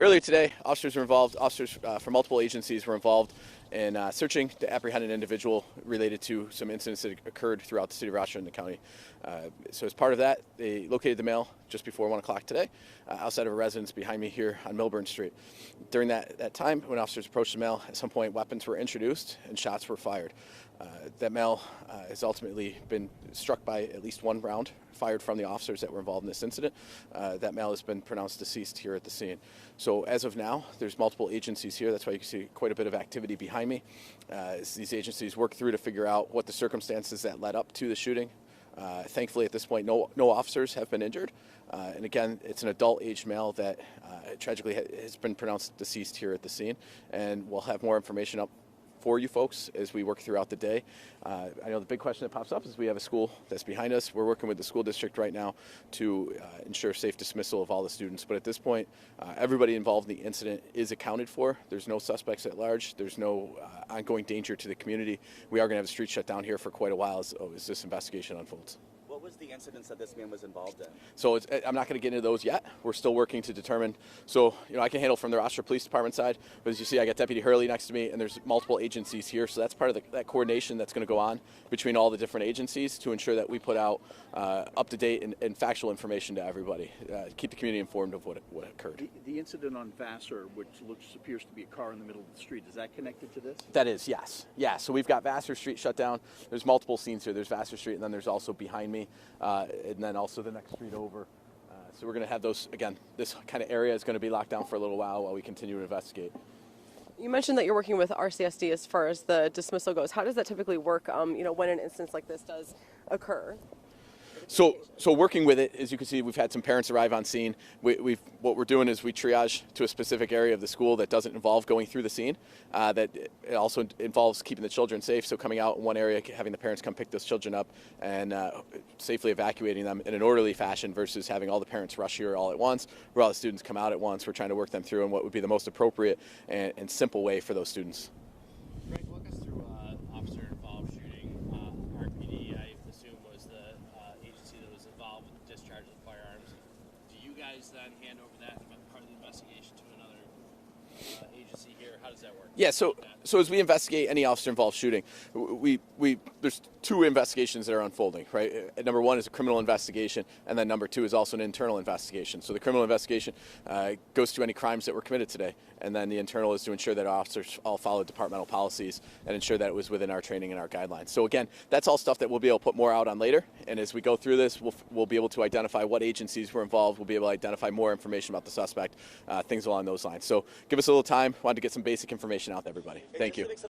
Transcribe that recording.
Earlier today, officers from multiple agencies were involved in searching to apprehend an individual related to some incidents that occurred throughout the city of Rochester and the county. So as part of that, they located the male just before 1 o'clock today outside of a residence behind me here on Milburn Street. During that time, when officers approached the male, at some point weapons were introduced and shots were fired. That male has ultimately been struck by at least one round fired from the officers that were involved in this incident. That male has been pronounced deceased here at the scene. So as of now, there's multiple agencies here. That's why you can see quite a bit of activity behind me. As these agencies work through to figure out what the circumstances that led up to the shooting. Thankfully, at this point, no officers have been injured. And again, it's an adult-aged male that tragically has been pronounced deceased here at the scene. And we'll have more information up for you folks as we work throughout the day. I know the big question that pops up is we have a school that's behind us. We're working with the school district right now to ensure safe dismissal of all the students. But at this point, everybody involved in the incident is accounted for. There's no suspects at large. There's no ongoing danger to the community. We are going to have the street shut down here for quite a while as this investigation unfolds. What was the incidents that this man was involved in? So I'm not going to get into those yet. We're still working to determine. So, I can handle from the Rochester Police Department side, but as you see, I got Deputy Hurley next to me, and there's multiple agencies here. So that's part of that coordination that's going to go on between all the different agencies to ensure that we put out up-to-date and factual information to everybody, keep the community informed of what occurred. The incident on Vassar, which appears to be a car in the middle of the street, is that connected to this? That is, yes. Yeah, so we've got Vassar Street shut down. There's multiple scenes here. There's Vassar Street, and then there's also behind me, and then also the next street over. So we're going to have those, again, this kind of area is going to be locked down for a little while we continue to investigate. You mentioned that you're working with RCSD as far as the dismissal goes. How does that typically work, when an instance like this does occur? So working with it, as you can see, we've had some parents arrive on scene. What we're doing is we triage to a specific area of the school that doesn't involve going through the scene. That it also involves keeping the children safe. So coming out in one area, having the parents come pick those children up and safely evacuating them in an orderly fashion versus having all the parents rush here all at once, where all the students come out at once. We're trying to work them through in what would be the most appropriate and simple way for those students. Greg, walk us through officer-involved shooting. RPD, I assume, was the agency that was involved with the discharge of firearms. Do you guys then hand over that part of the investigation to another agency here? How does that work? Yeah, so as we investigate any officer-involved shooting, there's two investigations that are unfolding, right? Number one is a criminal investigation, and then number two is also an internal investigation. So the criminal investigation goes to any crimes that were committed today, and then the internal is to ensure that our officers all follow departmental policies and ensure that it was within our training and our guidelines. So again, that's all stuff that we'll be able to put more out on later, and as we go through this, we'll be able to identify what agencies were involved. We'll be able to identify more information about the suspect, things along those lines. So give us a little time. Wanted to get some basic information out to everybody. Thank you.